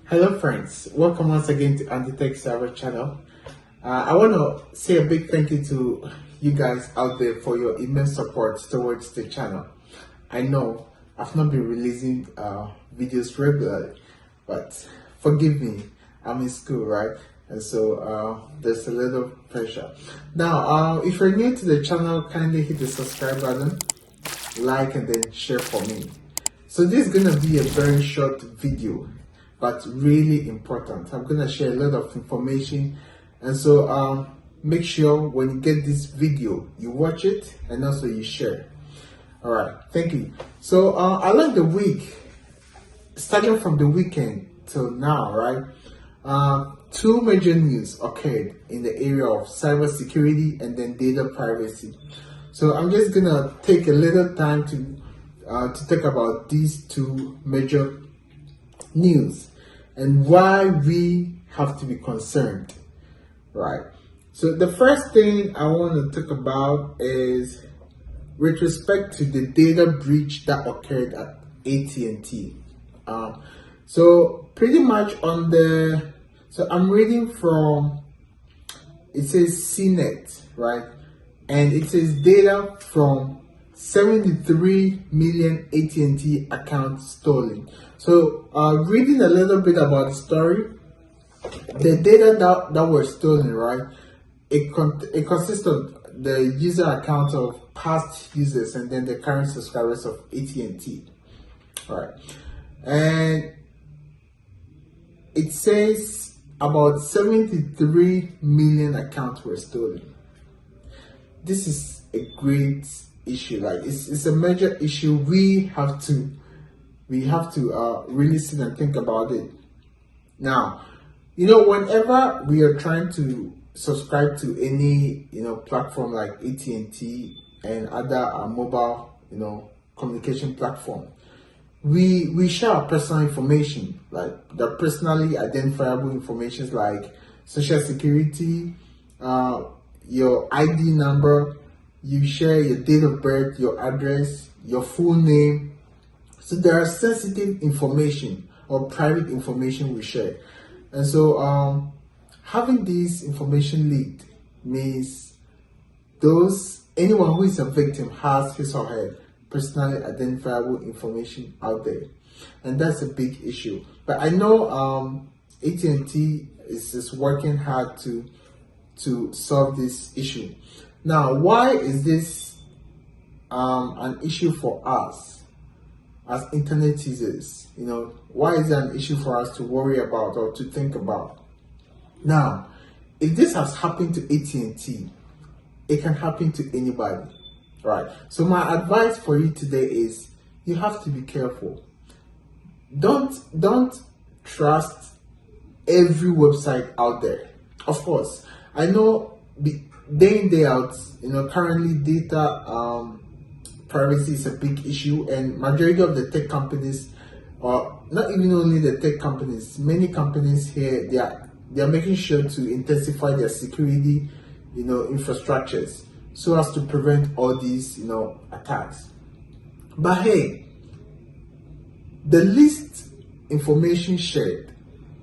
Hello friends, welcome once again to Anti-Tech Server channel. I want to say a big thank you to you guys out there for your immense support towards the channel. I know I've not been releasing videos regularly, but forgive me, I'm in school, right? And so there's a little pressure. Now, if you're new to the channel, kindly hit the subscribe button, like, and then share for me. So this is gonna be a very short video, but really important. I'm gonna share a lot of information, and so make sure when you get this video, you watch it and also you share. All right, thank you. So I like the week, starting from the weekend till now, right? Two major news occurred in the area of cybersecurity and then data privacy. So I'm just gonna take a little time to talk about these two major news and why we have to be concerned, right? So the first thing I want to talk about is with respect to the data breach that occurred at AT&T. So pretty much so I'm reading from, it says CNET, right? And it says data from 73 million AT&T accounts stolen. So reading a little bit about the story, the data that were stolen, right? It consists of the user accounts of past users and then the current subscribers of AT&T, right? And it says about 73 million accounts were stolen. This is a great issue. Like it's a major issue. We have to really sit and think about it. Now, whenever we are trying to subscribe to any platform like AT&T and other mobile communication platform, we share our personal information, like the personally identifiable information like social security, your ID number. You share your date of birth, your address, your full name. So there are sensitive information or private information we share. And so having this information leaked means anyone who is a victim has his or her personally identifiable information out there. And that's a big issue. But I know AT&T is working hard to solve this issue. Now, why is this an issue for us as internet users? Why is it an issue for us to worry about or to think about? Now, if this has happened to AT&T, it can happen to anybody, right? So my advice for you today is you have to be careful. Don't trust every website out there. Of course, I know day in, day out, currently data privacy is a big issue, and majority of the tech companies, or not even only the tech companies, many companies here, they are making sure to intensify their security, infrastructures so as to prevent all these, attacks. But hey, the least information shared,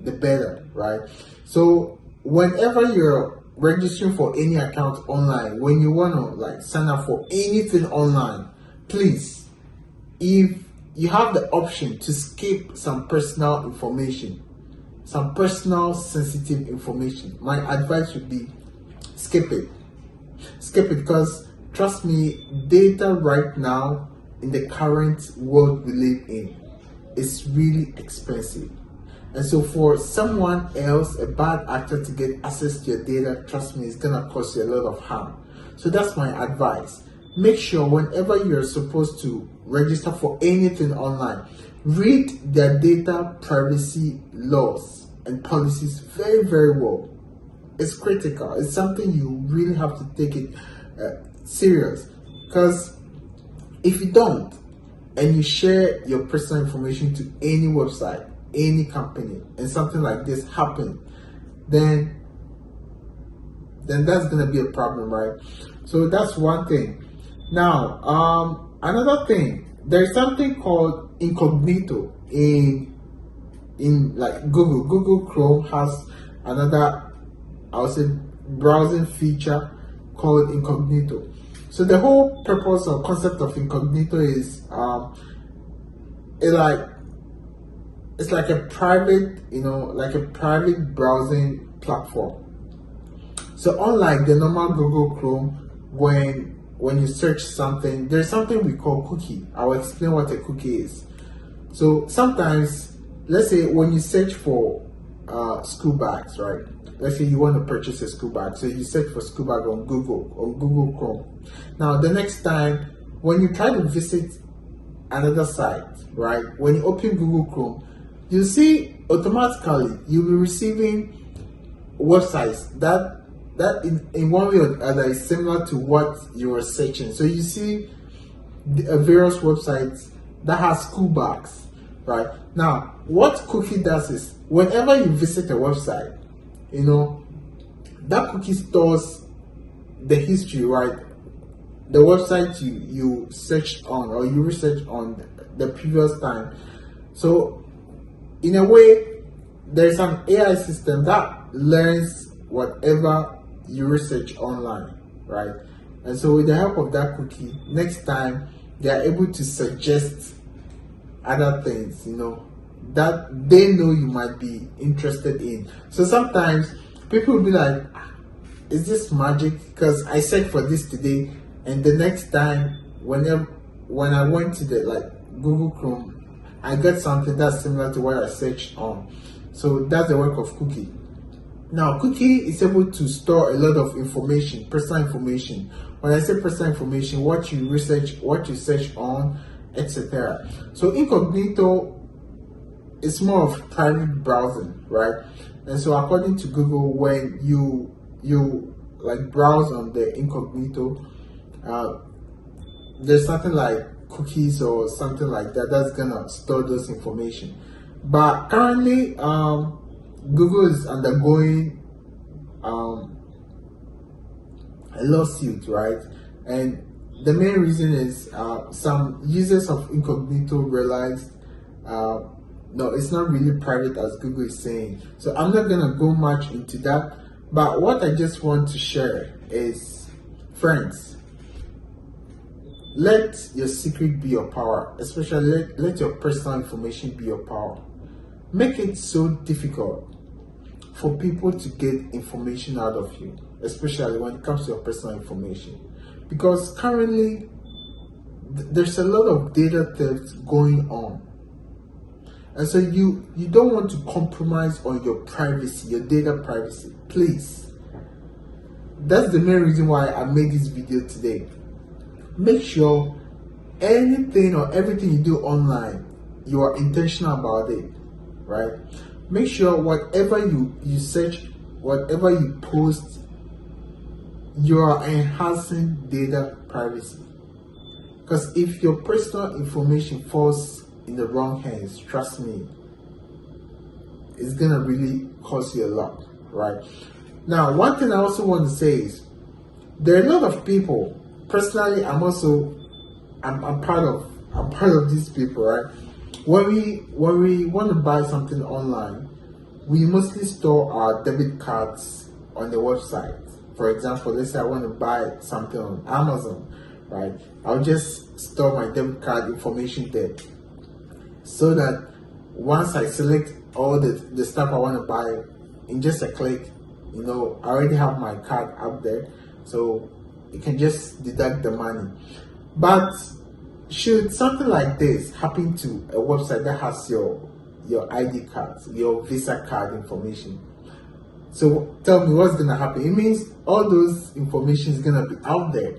the better, right? So whenever you're registering for any account online, when you want to sign up for anything online, please, if you have the option to skip some personal information, some personal sensitive information, my advice would be skip it because trust me, data right now in the current world we live in is really expensive. And so for someone else, a bad actor, to get access to your data, trust me, it's gonna cause you a lot of harm. So that's my advice. Make sure whenever you're supposed to register for anything online, read their data privacy laws and policies very, very well. It's critical. It's something you really have to take it serious. Because if you don't, and you share your personal information to any website, any company, and something like this happen, then that's gonna be a problem, right? So that's one thing. Now, another thing, there's something called incognito in in like Google Chrome has another, I would say, browsing feature called incognito. So the whole purpose or concept of incognito is it like it's like a private, like a private browsing platform. So unlike the normal Google Chrome, when you search something, there's something we call cookie. I'll explain what a cookie is. So sometimes, let's say when you search for school bags, right? Let's say you want to purchase a school bag, so you search for school bag on Google Chrome. Now the next time when you try to visit another site, right? When you open Google Chrome, you see automatically you'll be receiving websites that in one way or the other is similar to what you were searching. So you see various websites that have school bags, right? Now, what cookie does is whenever you visit a website, that cookie stores the history, right? The website you searched on or you researched on the previous time. So in a way, there's an AI system that learns whatever you research online, right? And so with the help of that cookie, next time they are able to suggest other things, that they know you might be interested in. So sometimes people will be like, is this magic? Because I searched for this today, and the next time when I went to the Google Chrome, I got something that's similar to what I searched on. So that's the work of cookie. Now, cookie is able to store a lot of information, personal information. When I say personal information, what you research, what you search on, etc. So incognito is more of private browsing, right? And so according to Google, when you browse on the incognito, there's something like cookies or something like that that's gonna store those information. But currently, Google is undergoing a lawsuit, right? And the main reason is some users of incognito realized no, it's not really private as Google is saying. So I'm not gonna go much into that. But what I just want to share is, friends, let your secret be your power. Especially let your personal information be your power. Make it so difficult for people to get information out of you, especially when it comes to your personal information. Because currently, there's a lot of data theft going on. And so you don't want to compromise on your privacy, your data privacy, please. That's the main reason why I made this video today. Make sure anything or everything you do online, you are intentional about it, right? Make sure whatever you search, whatever you post, you are enhancing data privacy. Because if your personal information falls in the wrong hands, trust me, it's gonna really cost you a lot, right? Now, one thing I also want to say is there are a lot of people. Personally, I'm part of these people, right? When we want to buy something online, we mostly store our debit cards on the website. For example, let's say I want to buy something on Amazon, right? I'll just store my debit card information there, so that once I select all the stuff I want to buy, in just a click, I already have my card up there, so you can just deduct the money. But should something like this happen to a website that has your ID cards, your Visa card information, so tell me what's gonna happen. It means all those information is gonna be out there,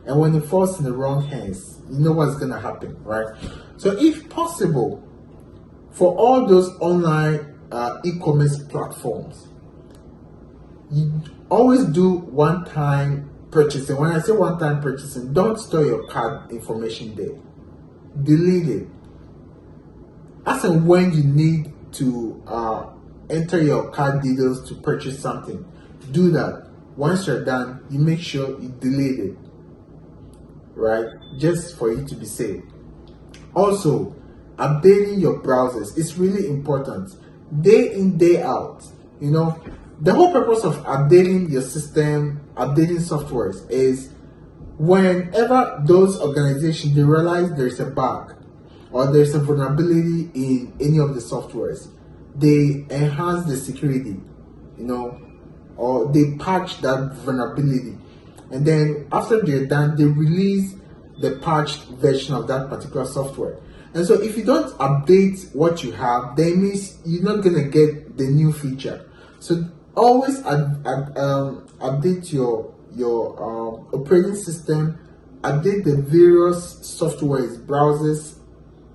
and when it falls in the wrong hands, you know what's gonna happen, right? So if possible, for all those online e-commerce platforms, you always do one-time purchasing. When I say one-time purchasing, don't store your card information there. Delete it. As and when you need to enter your card details to purchase something, do that. Once you're done, you make sure you delete it, right? Just for you to be safe. Also, updating your browsers is really important, day in, day out. You know, the whole purpose of updating your system, updating softwares, is whenever those organizations they realize there's a bug or there's a vulnerability in any of the softwares, they enhance the security, you know, or they patch that vulnerability, and then after they're done, they release the patched version of that particular software. And so if you don't update what you have, then it means you're not gonna get the new feature. So always update your operating system, update the various softwares, browsers,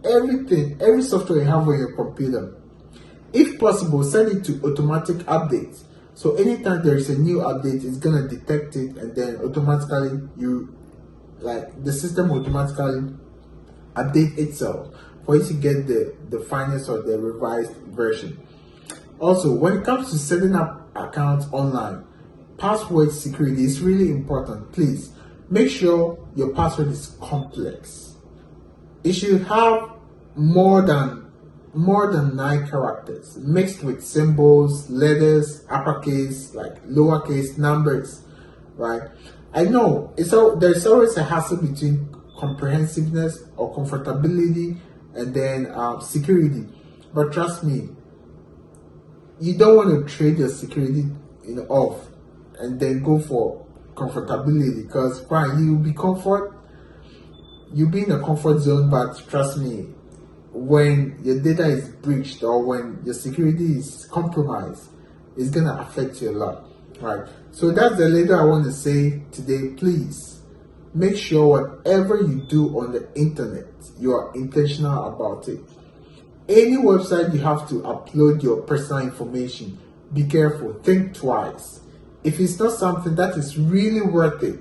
everything, every software you have on your computer. If possible, set it to automatic updates. So anytime there is a new update, it's gonna detect it, and then automatically the system automatically update itself for you to get the finest or the revised version. Also, when it comes to setting up accounts online, password security is really important. Please make sure your password is complex. It should have more than 9 characters mixed with symbols, letters, uppercase, like lowercase, numbers, right? I know there's always a hassle between comprehensiveness or comfortability and then security, but trust me, you don't want to trade your security off and then go for comfortability, because fine, you'll be in a comfort zone, but trust me, when your data is breached or when your security is compromised, it's gonna affect you a lot, right? So that's the little I want to say today. Please make sure whatever you do on the internet, you are intentional about it. Any website you have to upload your personal information, be careful, think twice. If it's not something that is really worth it,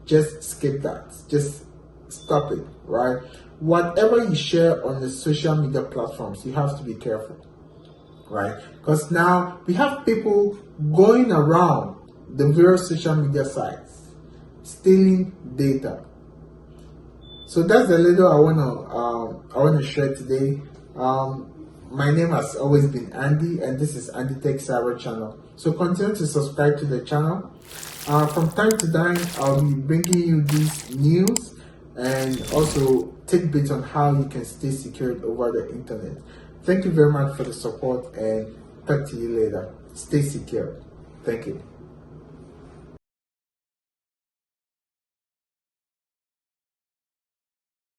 just skip that, just stop it, right? Whatever you share on the social media platforms, you have to be careful, right? Because now we have people going around the various social media sites stealing data. So that's the little I wanna share today. My name has always been Andy, and this is Andy Tech Cyber channel. So continue to subscribe to the channel. From time to time, I'll be bringing you these news and also tidbits on how you can stay secured over the internet. Thank you very much for the support, and talk to you later. Stay secure. Thank you.